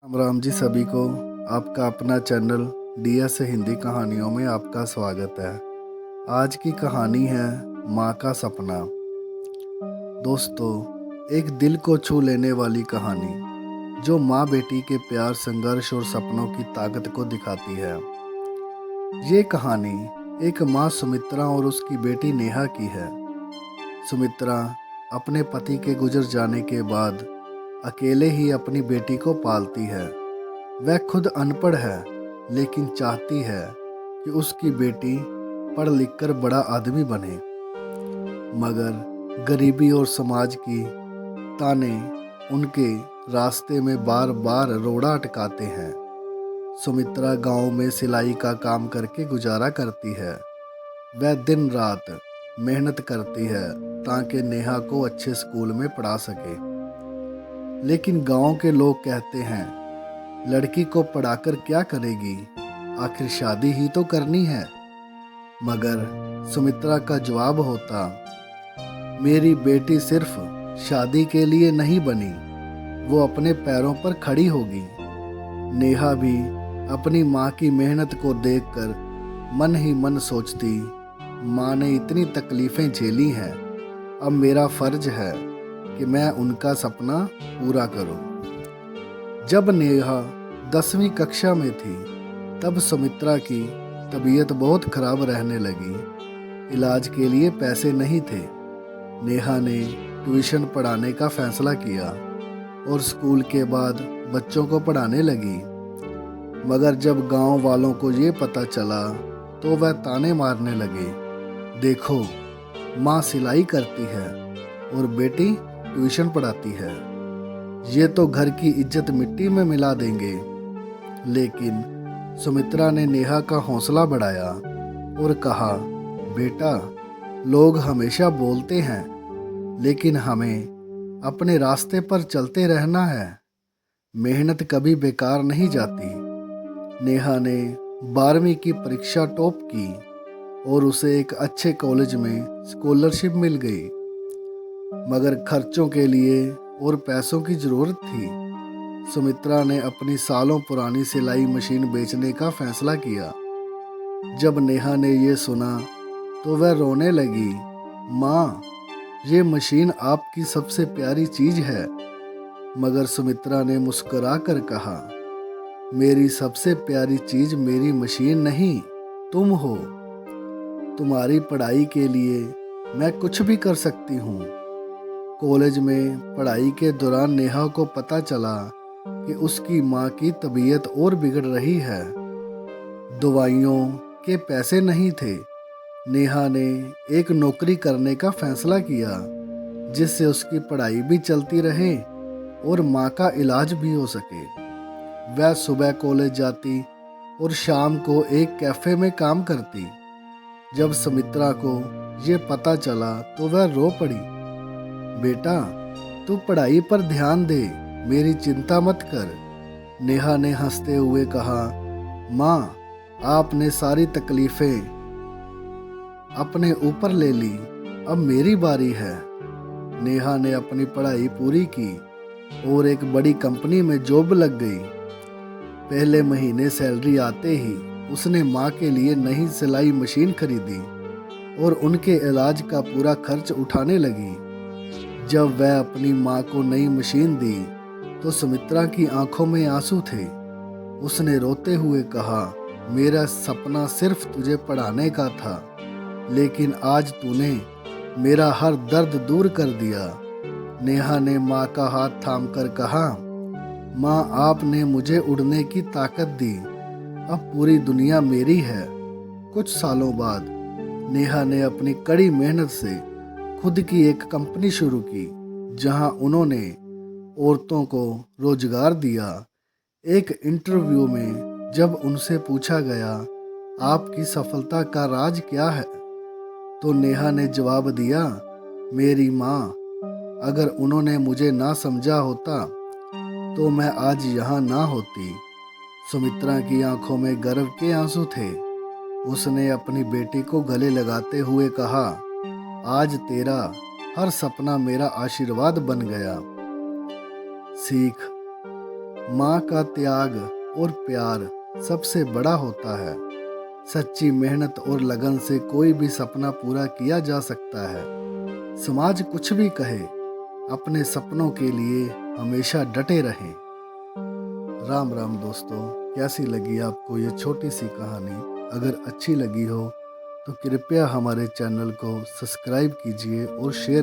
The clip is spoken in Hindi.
राम राम जी सभी को। आपका अपना चैनल DS हिंदी कहानियों में आपका स्वागत है। आज की कहानी है माँ का सपना। दोस्तों, एक दिल को छू लेने वाली कहानी जो माँ बेटी के प्यार, संघर्ष और सपनों की ताकत को दिखाती है। ये कहानी एक माँ सुमित्रा और उसकी बेटी नेहा की है। सुमित्रा अपने पति के गुजर जाने के बाद अकेले ही अपनी बेटी को पालती है। वह खुद अनपढ़ है, लेकिन चाहती है कि उसकी बेटी पढ़ लिख कर बड़ा आदमी बने। मगर गरीबी और समाज की ताने उनके रास्ते में बार बार रोड़ा अटकाते हैं। सुमित्रा गांव में सिलाई का काम करके गुजारा करती है। वह दिन रात मेहनत करती है ताकि नेहा को अच्छे स्कूल में पढ़ा सके। लेकिन गांव के लोग कहते हैं, लड़की को पढ़ाकर क्या करेगी, आखिर शादी ही तो करनी है। मगर सुमित्रा का जवाब होता, मेरी बेटी सिर्फ शादी के लिए नहीं बनी, वो अपने पैरों पर खड़ी होगी। नेहा भी अपनी माँ की मेहनत को देखकर मन ही मन सोचती, माँ ने इतनी तकलीफ़ें झेली हैं, अब मेरा फर्ज है कि मैं उनका सपना पूरा करूं। जब नेहा 10वीं कक्षा में थी, तब सुमित्रा की तबीयत बहुत खराब रहने लगी। इलाज के लिए पैसे नहीं थे। नेहा ने ट्यूशन पढ़ाने का फैसला किया और स्कूल के बाद बच्चों को पढ़ाने लगी। मगर जब गांव वालों को ये पता चला तो वह ताने मारने लगे, देखो, माँ सिलाई करती है और बेटी ट्यूशन पढ़ाती है, ये तो घर की इज्जत मिट्टी में मिला देंगे। लेकिन सुमित्रा ने नेहा का हौसला बढ़ाया और कहा, बेटा, लोग हमेशा बोलते हैं, लेकिन हमें अपने रास्ते पर चलते रहना है। मेहनत कभी बेकार नहीं जाती। नेहा ने 12वीं की परीक्षा टॉप की और उसे एक अच्छे कॉलेज में स्कॉलरशिप मिल गई। मगर खर्चों के लिए और पैसों की ज़रूरत थी। सुमित्रा ने अपनी सालों पुरानी सिलाई मशीन बेचने का फैसला किया। जब नेहा ने ये सुना तो वह रोने लगी, माँ, ये मशीन आपकी सबसे प्यारी चीज़ है। मगर सुमित्रा ने मुस्कुरा कर कहा, मेरी सबसे प्यारी चीज़ मेरी मशीन नहीं, तुम हो। तुम्हारी पढ़ाई के लिए मैं कुछ भी कर सकती हूँ। कॉलेज में पढ़ाई के दौरान नेहा को पता चला कि उसकी माँ की तबीयत और बिगड़ रही है। दवाइयों के पैसे नहीं थे। नेहा ने एक नौकरी करने का फैसला किया, जिससे उसकी पढ़ाई भी चलती रहे और माँ का इलाज भी हो सके। वह सुबह कॉलेज जाती और शाम को एक कैफ़े में काम करती। जब सुमित्रा को ये पता चला तो वह रो पड़ी, बेटा, तू पढ़ाई पर ध्यान दे, मेरी चिंता मत कर। नेहा ने हंसते हुए कहा, माँ, आपने सारी तकलीफ़ें अपने ऊपर ले ली, अब मेरी बारी है। नेहा ने अपनी पढ़ाई पूरी की और एक बड़ी कंपनी में जॉब लग गई। पहले महीने सैलरी आते ही उसने माँ के लिए नई सिलाई मशीन खरीदी और उनके इलाज का पूरा खर्च उठाने लगी। जब वह अपनी माँ को नई मशीन दी तो सुमित्रा की आंखों में आंसू थे। उसने रोते हुए कहा, मेरा सपना सिर्फ तुझे पढ़ाने का था, लेकिन आज तूने मेरा हर दर्द दूर कर दिया। नेहा ने माँ का हाथ थामकर कहा, माँ, आपने मुझे उड़ने की ताकत दी, अब पूरी दुनिया मेरी है। कुछ सालों बाद नेहा ने अपनी कड़ी मेहनत से खुद की एक कंपनी शुरू की, जहां उन्होंने औरतों को रोजगार दिया। एक इंटरव्यू में जब उनसे पूछा गया, आपकी सफलता का राज क्या है, तो नेहा ने जवाब दिया, मेरी माँ, अगर उन्होंने मुझे ना समझा होता तो मैं आज यहाँ ना होती। सुमित्रा की आंखों में गर्व के आंसू थे। उसने अपनी बेटी को गले लगाते हुए कहा, आज तेरा हर सपना मेरा आशीर्वाद बन गया। सीख, माँ का त्याग और प्यार सबसे बड़ा होता है। सच्ची मेहनत और लगन से कोई भी सपना पूरा किया जा सकता है। समाज कुछ भी कहे, अपने सपनों के लिए हमेशा डटे रहें। राम राम दोस्तों, कैसी लगी आपको ये छोटी सी कहानी? अगर अच्छी लगी हो तो कृपया हमारे चैनल को सब्सक्राइब कीजिए और शेयर